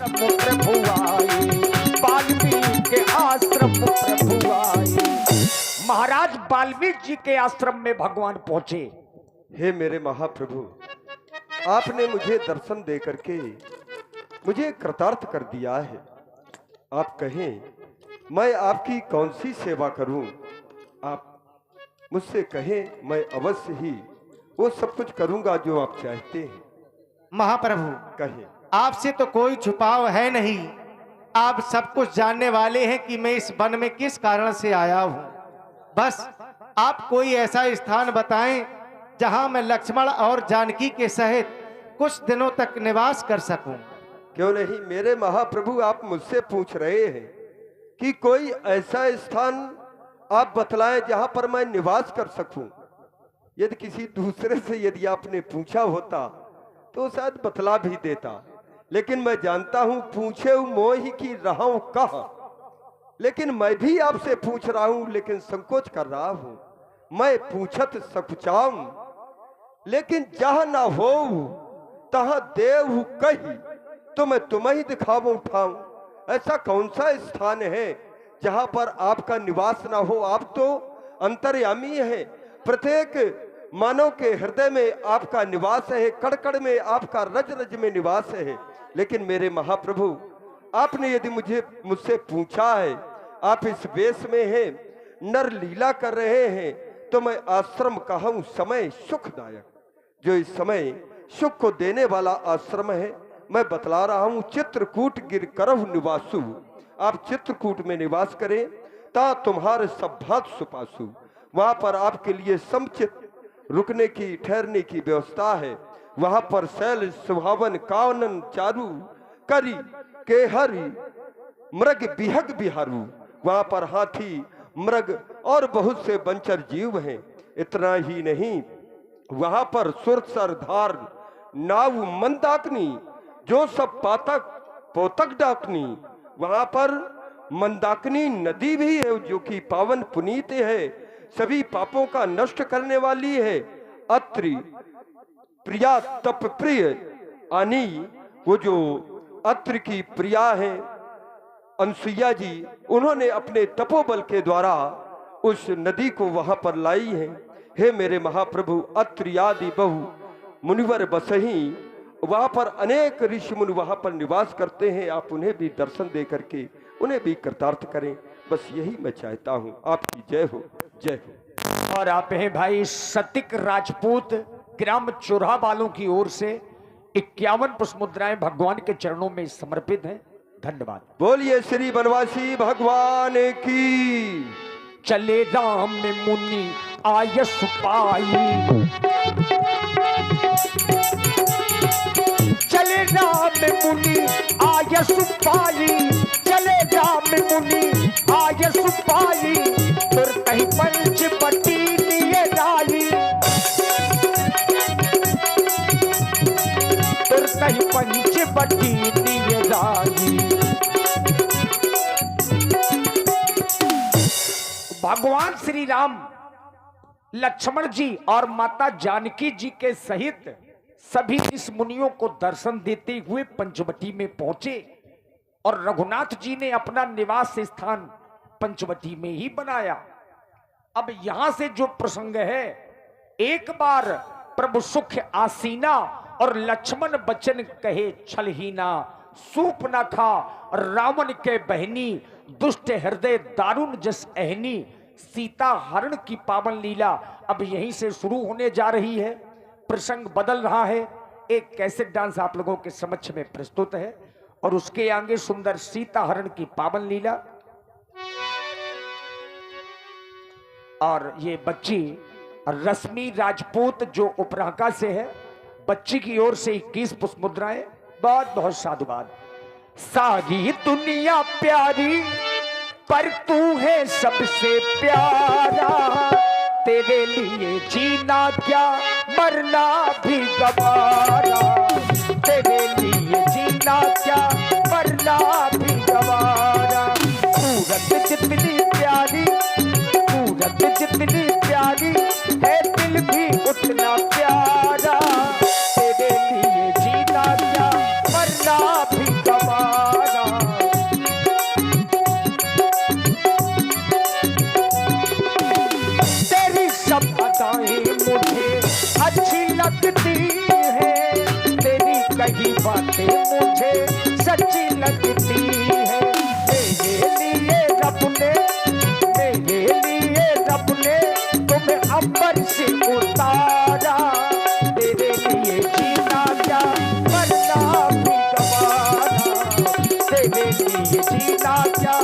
प्रभु आए, वाल्मीकि के आश्रम प्रभु आए। महाराज वाल्मीकि जी के आश्रम में भगवान पहुंचे। हे मेरे महाप्रभु, आपने मुझे दर्शन दे करके मुझे कृतार्थ कर दिया है। आप कहें मैं आपकी कौन सी सेवा करूं? आप मुझसे कहें, मैं अवश्य ही वो सब कुछ करूंगा जो आप चाहते हैं। महाप्रभु, कहें। आपसे तो कोई छुपाव है नहीं, आप सब कुछ जानने वाले हैं कि मैं इस वन में किस कारण से आया हूं। बस आप कोई ऐसा स्थान बताएं जहां मैं लक्ष्मण और जानकी के सहित कुछ दिनों तक निवास कर सकूं। क्यों नहीं मेरे महाप्रभु, आप मुझसे पूछ रहे हैं कि कोई ऐसा स्थान आप बतलाएं जहां पर मैं निवास कर सकूं। यदि किसी दूसरे से यदि आपने पूछा होता तो शायद बतला भी देता, लेकिन मैं जानता हूं पूछे मोह की रहा कहा। लेकिन मैं भी आपसे पूछ रहा हूं, लेकिन संकोच कर रहा हूं। मैं पूछत सकुचाऊं, लेकिन जहां ना हो तहां देव कही, तो मैं तुम्हें ही दिखाऊं उठाऊं। ऐसा कौन सा स्थान है जहां पर आपका निवास ना हो? आप तो अंतर्यामी है, प्रत्येक मानव के हृदय में आपका निवास है, कड़ में आपका रज रज में निवास है। लेकिन मेरे महाप्रभु, आपने यदि मुझसे पूछा है, आप इस वेश में हैं, नर लीला कर रहे हैं, तो मैं आश्रम कहूं समय सुखदायक, जो इस समय सुख को देने वाला आश्रम है। मैं बतला रहा हूं, चित्रकूट गिर करहु निवासु। आप चित्रकूट में निवास करें, ता तुम्हारे सब भात सुपासु। वहां पर आपके लिए समुचित रुकने की ठहरने की व्यवस्था है। वहां पर शैल सुहावन कानन चारू करी के हरि मृग बिहग बिहारू। वहां पर हाथी मृग और बहुत से बंचर जीव हैं। इतना ही नहीं, वहां पर सुरसर धार नाव मंदाकिनी, जो सब पातक पोतक डाकनी। वहां पर मंदाकिनी नदी भी है, जो कि पावन पुनीत है, सभी पापों का नष्ट करने वाली है। अत्रि प्रिया तप प्रिय आनी, वो जो अत्रि की प्रिया है अनसुईया जी, उन्होंने अपने तपोबल के द्वारा उस नदी को वहां पर लाई है। हे मेरे महाप्रभु, अत्रि आदि बहु मुनिवर बसही, वहां पर अनेक ऋषि मुनि वहां पर निवास करते हैं। आप उन्हें भी दर्शन दे करके उन्हें भी कृतार्थ करें। बस यही मैं चाहता हूं। आपकी जय हो, जय हो। और आप हैं भाई सतिक राजपूत ग्राम चोरहा वालों की ओर से 51 पुष्प मुद्राएं भगवान के चरणों में समर्पित हैं। धन्यवाद। बोलिए श्री बनवासी भगवान की। चले राम मुनि आयस पाई, चले राम मुनि आयस पाई, चले राम मुनि आयस पाई, तुरत ही पंच पट्टी लिए डाली, तुरत ही पंच पट्टी लिए डाली। भगवान श्री राम लक्ष्मण जी और माता जानकी जी के सहित सभी इस मुनियों को दर्शन देते हुए पंचवटी में पहुंचे और रघुनाथ जी ने अपना निवास स्थान पंचवटी में ही बनाया। अब यहां से जो प्रसंग है, एक बार प्रभु सुख आसीना और लक्ष्मण बचन कहे छलहीना, सूप न खा रावण के बहनी, दुष्ट हृदय दारुण जस अहनी, सीता हरण की पावन लीला अब यहीं से शुरू होने जा रही है। प्रसंग बदल रहा है। एक कैसेट डांस आप लोगों के समक्ष में प्रस्तुत है और उसके आगे सुंदर सीता हरण की पावन लीला। और ये बच्ची रश्मि राजपूत जो उपराका से है, बच्ची की ओर से 21 पुष्प मुद्राएं। बहुत बहुत साधुवाद। सारी दुनिया प्यारी पर तू है सबसे प्यारा, तेरे लिए जीना क्या मरना भी गवारा, तेरे लिए जीना क्या मरना भी गवारा। सूरत जितनी प्यारी, सूरत जितनी प्यारी है, दिल भी उतना प्यारा, तेरे लिए जीना क्या मरना भी गवारा। अच्छी लगती है, तेरी कही बातें मुझे सच्ची लगती है। मेरे लिए रब ने तुम्हें अंबर से उतारा, तेरे लिए जीना क्या मरना भी गवारा, तेरे लिए जीना क्या